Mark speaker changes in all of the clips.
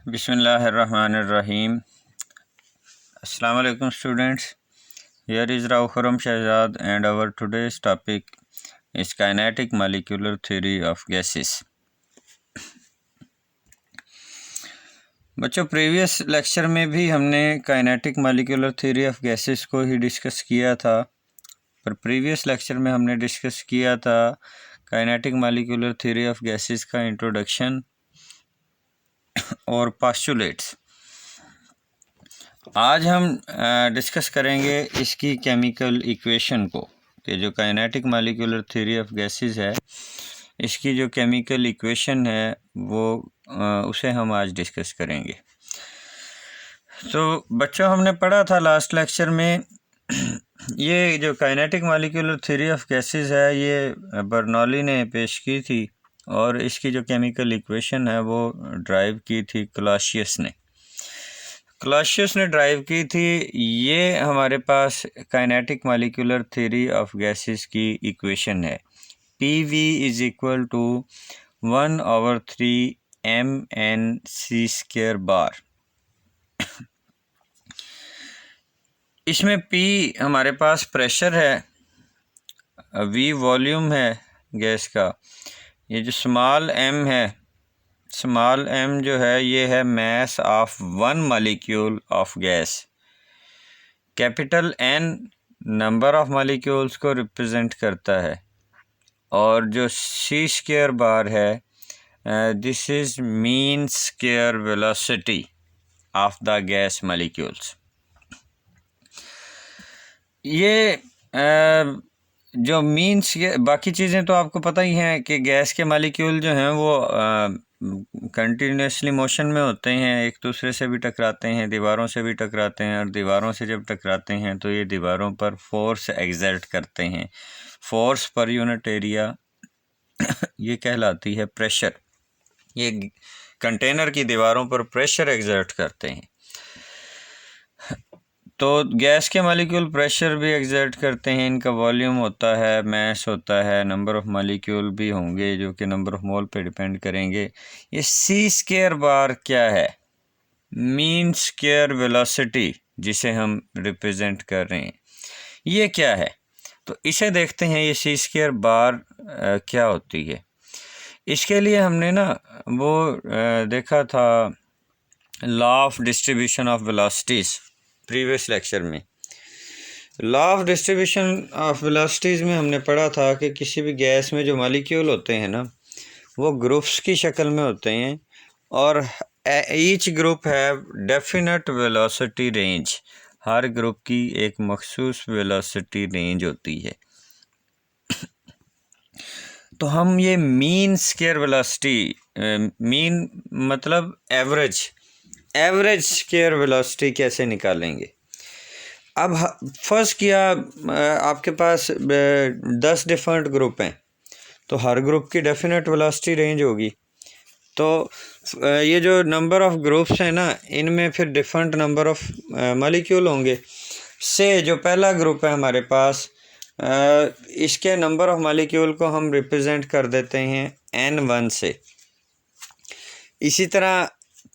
Speaker 1: Bismillahirrahmanirrahim. Assalamu alaikum students. Here is Rao Khurram Shahzad and our today's topic is kinetic molecular theory of gases. बच्चों previous lecture में भी हमने kinetic molecular theory of gases को ही discuss किया था, पर previous lecture में हमने डिस्कस किया था kinetic molecular theory of gases का इंट्रोडक्शन और पोस्टुलेट्स। आज हम डिस्कस करेंगे इसकी केमिकल इक्वेशन को, कि जो kinetic molecular theory of gases है इसकी जो केमिकल इक्वेशन है वो उसे हम आज डिस्कस करेंगे। तो बच्चों हमने पढ़ा था लास्ट लेक्चर में ये जो kinetic molecular theory of gases है ये बर्नौली ने पेश की थी और इसकी जो केमिकल इक्वेशन है वो ड्राइव की थी क्लॉसियस ने ड्राइव की थी। ये हमारे पास kinetic molecular theory of gases की इक्वेशन है। PV is equal to 1/3 mnc² bar. इसमें P हमारे पास प्रेशर है, V वॉल्यूम है गैस का, ये जो स्मॉल m है, स्मॉल m जो है ये है mass of one molecule of gas, capital N number of molecules को रिप्रेजेंट करता है, और जो c² बार है this is mean square velocity of the gas molecules. ये जो मीन्स, बाकी चीज़ें तो आपको पता ही हैं कि गैस के मॉलिक्यूल जो हैं वो कंटिन्यूसली मोशन में होते हैं, एक दूसरे से भी टकराते हैं, दीवारों से भी टकराते हैं, और दीवारों से जब टकराते हैं तो ये दीवारों पर फोर्स एक्सर्ट करते हैं। फोर्स पर यूनिट एरिया ये कहलाती है प्रेशर। ये कंटेनर की दीवारों पर प्रेशर एक्सर्ट करते हैं। तो गैस के मॉलिक्यूल प्रेशर भी एक्सर्ट करते हैं, इनका वॉल्यूम होता है, मास होता है, नंबर ऑफ़ मॉलिक्यूल भी होंगे जो कि नंबर ऑफ़ मोल पे डिपेंड करेंगे। ये c² बार क्या है? मीन स्क्वायर वेलोसिटी जिसे हम रिप्रेजेंट कर रहे हैं, ये क्या है? तो इसे देखते हैं, ये c² बार क्या होती है। इसके लिए हमने ना वो देखा था law of distribution of velocities previous lecture में। Law of distribution of velocities में हमने पढ़ा था कि किसी भी गैस में जो मॉलिक्यूल होते हैं ना वो ग्रुप्स की शक्ल में होते हैं, और each group have definite velocity range. Her group की एक मखसूस वेलोसिटी रेंज होती है। तो हम ये मीन स्क्वायर वेलोसिटी, मीन मतलब एवरेज स्क्वायर वेलोसिटी कैसे निकालेंगे? अब फर्ज किया आपके पास 10 डिफरेंट ग्रुप हैं, तो हर ग्रुप की डेफिनेट वेलोसिटी रेंज होगी। तो ये जो नंबर ऑफ़ ग्रुप्स हैं ना, इनमें फिर डिफरेंट नंबर ऑफ़ मॉलिक्यूल होंगे। से जो पहला ग्रुप है हमारे पास, इसके नंबर ऑफ़ मॉलिक्यूल को हम रिप्रेजेंट कर देते हैं N1 से। इसी तरह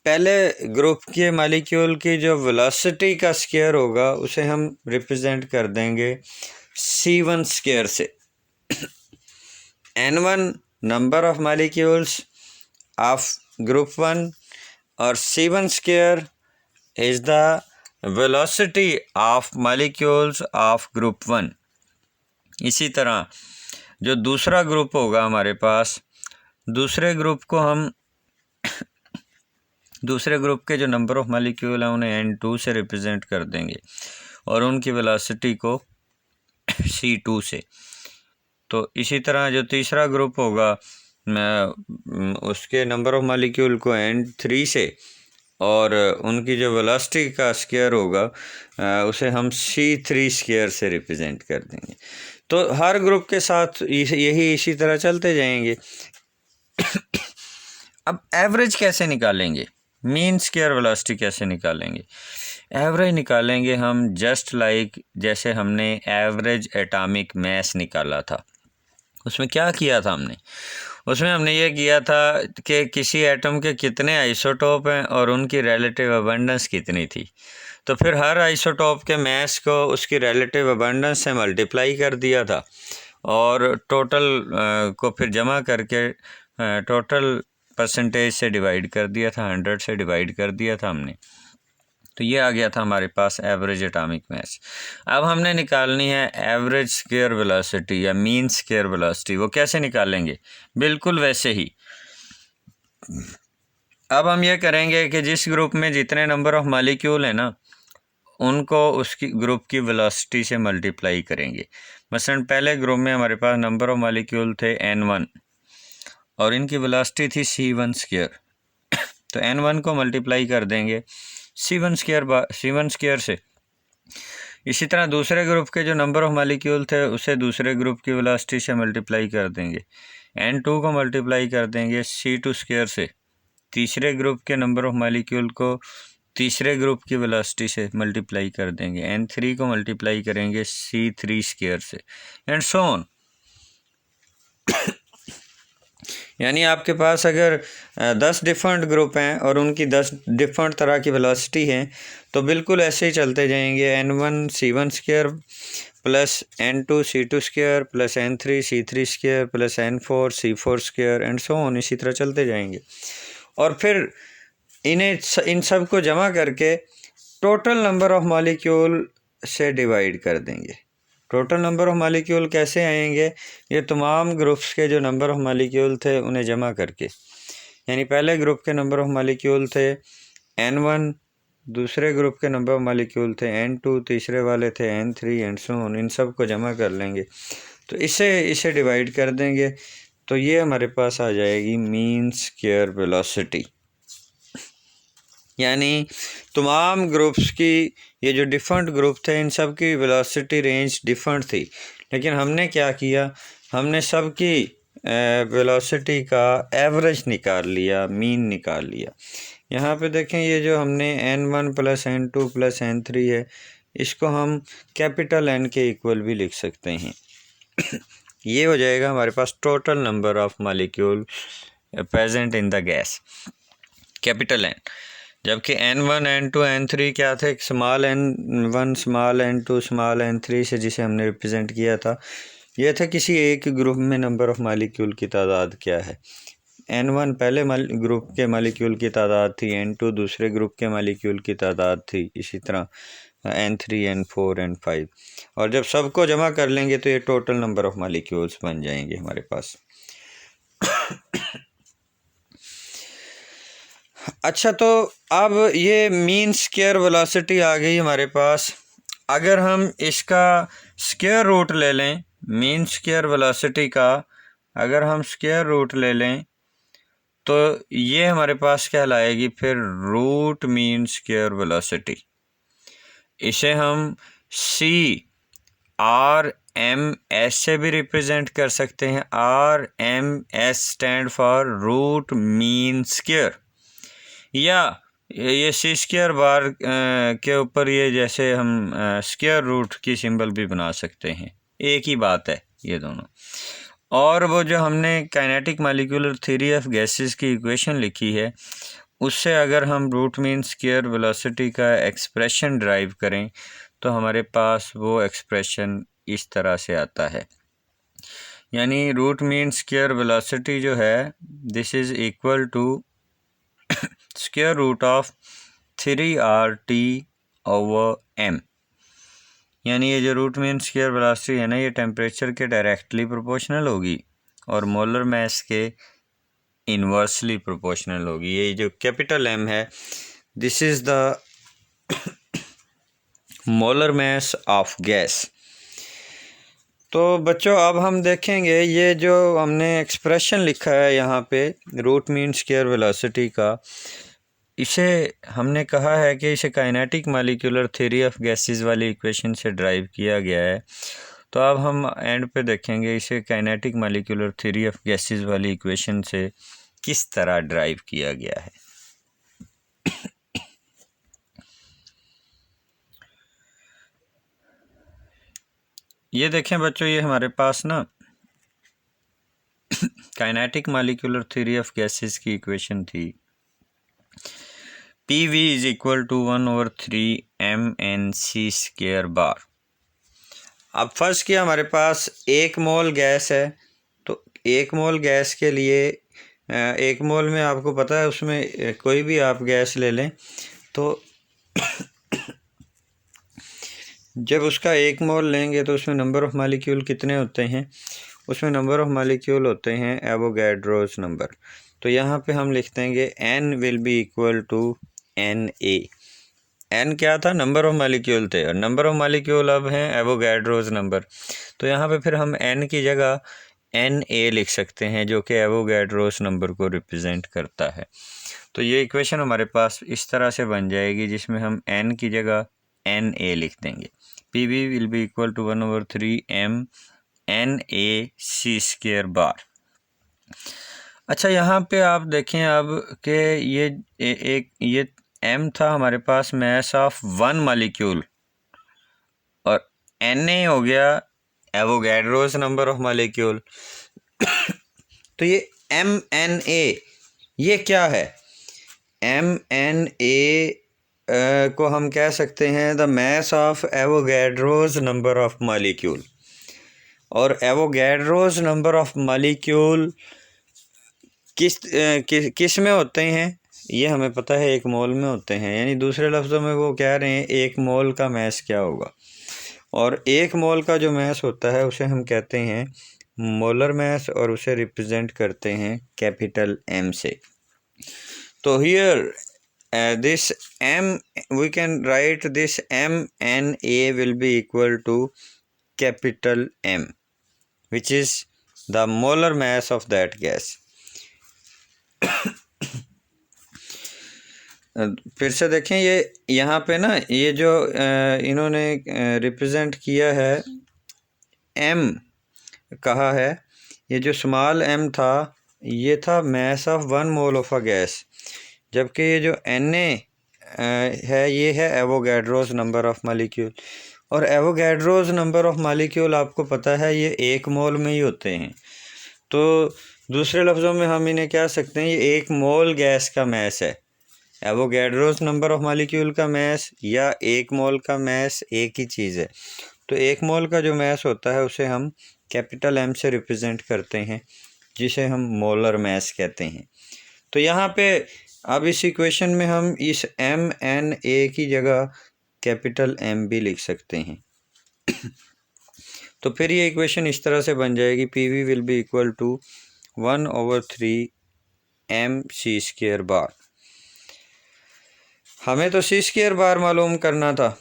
Speaker 1: पहले ग्रुप के मॉलिक्यूल की जो वेलोसिटी का स्क्वायर होगा उसे हम रिप्रेजेंट कर देंगे C1² से। N1 number of molecules of group 1 और C1² is the velocity of molecules of group 1। इसी तरह जो दूसरा ग्रुप होगा हमारे पास, दूसरे ग्रुप को हम दूसरे ग्रुप के जो नंबर ऑफ़ मॉलिक्यूल हैं उन्हें N2 से रिप्रेजेंट कर देंगे और उनकी वेलोसिटी को C2 से। तो इसी तरह जो तीसरा ग्रुप होगा उसके नंबर ऑफ़ मॉलिक्यूल को N3 से, और उनकी जो वेलोसिटी का स्क्वायर होगा उसे हम C3² से रिप्रेजेंट कर देंगे। तो हर ग्रुप के साथ यही इसी तरह चलते जाएंगे। अब एवरेज कैसे निकालेंगे? मीन स्क्वायर वेलोसिटी कैसे निकालेंगे? एवरेज निकालेंगे हम जस्ट लाइक जैसे हमने एवरेज एटॉमिक मास निकाला था। उसमें क्या किया था हमने? उसमें हमने ये किया था कि किसी एटम के कितने आइसोटोप हैं और उनकी रिलेटिव अबंडेंस कितनी थी। तो फिर हर आइसोटोप के मास को उसकी रिलेटिव अबंडेंस से मल्टीप्लाई कर दिया था और टोटल को फिर जमा करके टोटल परसेंटेज से डिवाइड कर दिया था, 100 से डिवाइड कर दिया था हमने। तो ये आ गया था हमारे पास एवरेज एटॉमिक मास। अब हमने निकालनी है एवरेज स्क्वायर वेलोसिटी या मीन स्क्वायर वेलोसिटी। वो कैसे निकालेंगे? बिल्कुल वैसे ही। अब हम ये करेंगे कि जिस ग्रुप में जितने नंबर ऑफ़ मॉलिक्यूल हैं ना, उनको उसकी ग्रुप की वेलोसिटी से मल्टीप्लाई करेंगे। मसलन पहले ग्रुप में हमारे पास नंबर ऑफ़ मॉलिक्यूल थे N1 और इनकी वेलोसिटी थी C1 स्क्वायर। तो N1 को मल्टीप्लाई कर देंगे C1 स्क्वायर से। इसी तरह दूसरे ग्रुप के जो नंबर ऑफ़ मॉलिक्यूल थे उसे दूसरे ग्रुप की वेलोसिटी से मल्टीप्लाई कर देंगे। N2 को मल्टीप्लाई कर देंगे C2 स्क्वायर से। तीसरे ग्रुप के नंबर ऑफ़ मॉलिक्यूल को तीसरे ग्रुप की वेलोसिटी से मल्टीप्लाई कर देंगे। N3 को मल्टीप्लाई करेंगे C3 स्क्वायर से, एंड सो ऑन। यानी आपके पास अगर 10 डिफरेंट ग्रुप हैं और उनकी 10 डिफरेंट तरह की वेलोसिटी हैं तो बिल्कुल ऐसे ही चलते जाएंगे। N1 C1 square plus N2 C2 square plus N3 C3 square plus N4 C4 square and so on, इसी तरह चलते जाएंगे। और फिर इन सब को जमा करके टोटल नंबर ऑफ़ मॉलिक्यूल से डिवाइड कर देंगे। टोटल नंबर ऑफ़ मॉलिक्यूल कैसे आएंगे? ये तमाम ग्रुप्स के जो नंबर ऑफ़ मॉलिक्यूल थे उन्हें जमा करके। यानी पहले ग्रुप के नंबर ऑफ़ मॉलिक्यूल थे N1, दूसरे ग्रुप के नंबर ऑफ़ मॉलिक्यूल थे N2, तीसरे वाले थे N3 एंड सो ऑन। इन सब को जमा कर लेंगे तो इसे डिवाइड कर देंगे तो ये हमारे पास आ जाएगी मीन स्क्वायर वेलोसिटी। यानी तमाम ग्रुप्स की ये जो डिफरेंट ग्रुप थे इन सब की वेलोसिटी रेंज डिफरेंट थी, लेकिन हमने क्या किया, हमने सब की वेलोसिटी का एवरेज निकाल लिया, मीन निकाल लिया। यहाँ पे देखें ये जो हमने N1 plus N2 plus N3 है, इसको हम कैपिटल N के इक्वल भी लिख सकते हैं। ये हो जाएगा हमारे पास total number of molecule present in the gas, capital N। जबकि N1 N2 N3 क्या थे? Small n1 small n2 small n3 से जिसे हमने रिप्रेजेंट किया था, यह था किसी एक ग्रुप में नंबर ऑफ़ मॉलिक्यूल की तादाद क्या है। N1 पहले ग्रुप के मॉलिक्यूल की तादाद थी, N2 दूसरे ग्रुप के मॉलिक्यूल की तादाद थी, इसी तरह N3 N4 N5। और जब सबको जमा कर लेंगे तो ये टोटल नंबर ऑफ़ मॉलिक्यूल्स बन जाएंगे हमारे पास। अच्छा, तो अब ये मीन स्क्वायर वेलोसिटी आ गई हमारे पास। अगर हम इसका स्क्वायर रूट ले लें, मीन स्क्वायर वेलोसिटी का अगर हम स्क्वायर रूट ले लें तो ये हमारे पास क्या लाएगी फिर? Root mean square velocity. इसे हम RMS से भी रिप्रेजेंट कर सकते हैं। RMS stand for root mean square, या ये C स्क्वायर बार के ऊपर ये जैसे हम स्क्वायर रूट की सिंबल भी बना सकते हैं, एक ही बात है ये दोनों। और वो जो हमने kinetic molecular theory of gases की इक्वेशन लिखी है, उससे अगर हम रूट मीन स्क्वायर वेलोसिटी का एक्सप्रेशन ड्राइव करें तो हमारे पास वो एक्सप्रेशन इस तरह से आता है। यानी रूट मीन स्क्वायर वेलोसिटी जो है, this is equal to square root of 3RT/m। यानी ये जो रूट मीन स्क्वायर वेलोसिटी है ना, ये टेम्परेचर के डायरेक्टली प्रोपोर्शनल होगी और मोलर मास के इन्वर्सली प्रोपोर्शनल होगी। ये जो कैपिटल M है, this is the molar mass of gas. तो बच्चों अब हम देखेंगे ये जो हमने एक्सप्रेशन लिखा है यहाँ पे रूट मीन स्क्वायर वेलोसिटी का, इसे हमने कहा है कि इसे kinetic molecular theory of gases वाली इक्वेशन से ड्राइव किया गया है। तो अब हम एंड पे देखेंगे इसे kinetic molecular theory of gases वाली इक्वेशन से किस तरह ड्राइव किया गया है। ये देखें बच्चों, ये हमारे पास ना kinetic molecular theory of gases की इक्वेशन थी PV is equal to 1/3 mNc² bar. अब फर्स्ट किया हमारे पास 1 मोल गैस है, तो 1 मोल गैस के लिए 1 मोल में आपको पता है उसमें कोई भी आप गैस ले लें तो जब उसका 1 मोल लेंगे तो उसमें नंबर ऑफ़ मॉलिक्यूल कितने होते हैं, उसमें नंबर ऑफ़ मॉलिक्यूल होते हैं एवोगैड्रोस नंबर। तो यहाँ पे हम लिख देंगे N will be equal to Na। N क्या था, नंबर ऑफ़ मॉलिक्यूल थे, और नंबर ऑफ़ मॉलिक्यूल अब हैं एवोगैड्रोस नंबर। तो यहाँ पे फिर हम N की जगह Na लिख सकते हैं जो कि एवोगैड्रोस नंबर को रिप्रेजेंट करता है। तो ये इक्वेशन हमारे पास इस तरह से बन जाएगी जिसमें हम N की जगह Na लिख देंगे। PV will be equal to 1/3 mNac² bar. अच्छा, यहाँ पे आप देखें अब कि ये M था हमारे पास मैस ऑफ 1 मॉलिक्यूल, और Na हो गया एवोगैड्रोस नंबर ऑफ मॉलिक्यूल। तो ये MNA ये क्या है, MNA को हम कह सकते हैं the mass of Avogadro's number of molecule. और एवोगैड्रोस नंबर ऑफ मॉलिक्यूल किस में होते हैं, ये हमें पता है 1 मोल में होते हैं। यानी दूसरे लफ्ज़ों में वो कह रहे हैं 1 मोल का मैस क्या होगा, और 1 मोल का जो मैस होता है उसे हम कहते हैं मोलर मैस, और उसे रिप्रेजेंट करते हैं कैपिटल M से। तो here this M we can write this MNA will be equal to capital M, which is the molar mass of that gas. फिर से देखें, ये यहाँ पे ना ये जो इन्होंने रिप्रेजेंट किया है M कहा है, ये जो स्मॉल m था ये था mass of 1 mole of a gas, जबकि ये जो Na है ये है एवोगैड्रोस नंबर ऑफ मॉलिक्यूल। और एवोगैड्रोस नंबर ऑफ मॉलिक्यूल आपको पता है ये 1 मोल में ही होते हैं। तो दूसरे लफ्ज़ों में हम इन्हें कह सकते हैं ये 1 मोल गैस का मैस है। एवोगैड्रोस नंबर ऑफ मॉलिक्यूल का मैस या 1 मोल का मैस एक ही चीज़ है। तो 1 मोल का जो मैस होता है उसे हम कैपिटल M से रिप्रेजेंट करते हैं, जिसे हम मोलर मैस कहते हैं। तो यहाँ पे अब इस इक्वेशन में हम इस MNA की जगह कैपिटल M भी लिख सकते हैं। तो फिर ये इक्वेशन इस तरह से बन जाएगी PV will be equal to 1/3 mc² bar. हमें तो c² बार मालूम करना था,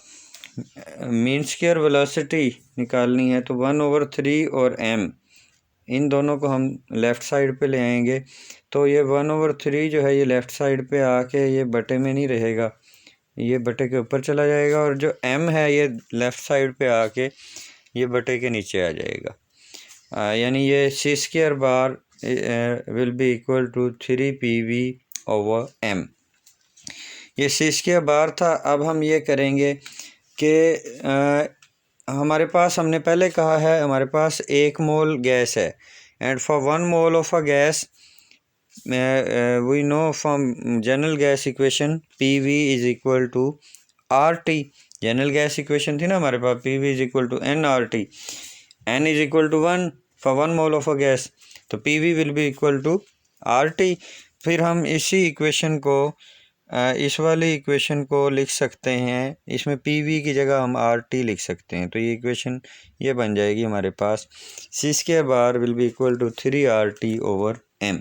Speaker 1: मीन स्क्वायर वेलोसिटी निकालनी है, तो 1/3 और m इन दोनों को हम लेफ़्ट साइड पे ले आएंगे। तो ये 1/3 जो है ये लेफ़्ट साइड पे आके ये बटे में नहीं रहेगा, ये बटे के ऊपर चला जाएगा, और जो m है ये लेफ़्ट साइड पे आके ये बटे के नीचे आ जाएगा। यानी ये c² bar will be equal to 3 PV/m। ये c² बार था। अब हम ये करेंगे कि हमारे पास, हमने पहले कहा है हमारे पास 1 मोल गैस है, and for 1 mole of a gas we know from general gas equation PV is equal to RT। General gas equation थी ना हमारे पास, PV is equal to nRT, n is equal to 1 for 1 mole of a gas, तो PV will be equal to RT। फिर हम इसी equation को इस वाली इक्वेशन को लिख सकते हैं, इसमें PV की जगह हम RT लिख सकते हैं। तो ये इक्वेशन ये बन जाएगी हमारे पास c² bar will be equal to 3RT/m।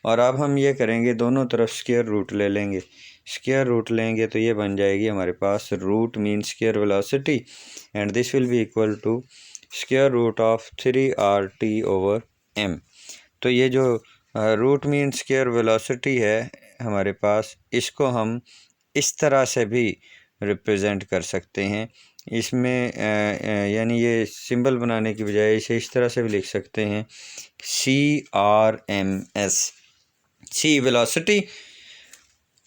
Speaker 1: और अब हम ये करेंगे, दोनों तरफ स्क्वायर रूट ले लेंगे, स्क्वायर रूट लेंगे तो ये बन जाएगी हमारे पास root mean square velocity, and this will be equal to square root of 3RT/m। तो ये जो रूट मीन स्क्वायर वेलोसिटी है हमारे पास, इसको हम इस तरह से भी रिप्रेजेंट कर सकते हैं। इसमें यानी ये सिंबल बनाने की बजाय इसे इस तरह से भी लिख सकते हैं CRMS, C velocity,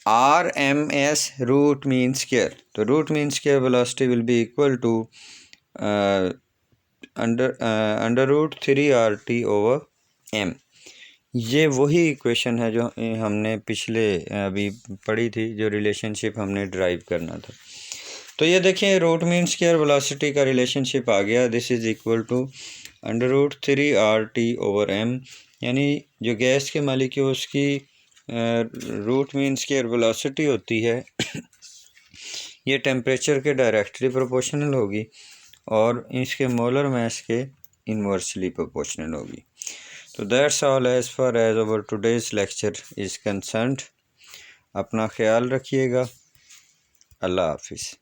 Speaker 1: RMS root mean square. तो root mean square velocity will be equal to under root 3RT/m। ये वही इक्वेशन है जो हमने पिछले अभी पढ़ी थी, जो रिलेशनशिप हमने ड्राइव करना था। तो ये देखें, रूट मीन स्क्वायर वेलोसिटी का रिलेशनशिप आ गया। This is equal to √3RT/m, यानी जो गैस के मॉलिक्यूल्स की रूट मीन स्क्वायर वेलोसिटी होती है ये टेम्परेचर के डायरेक्टली प्रोपोर्शनल होगी और इसके मोलर मास के इन्वर्सली प्रोपोर्शनल होगी। तो that's all as far as our today's lecture is concerned. अपना ख्याल रखिएगा। अल्लाह हाफिज़।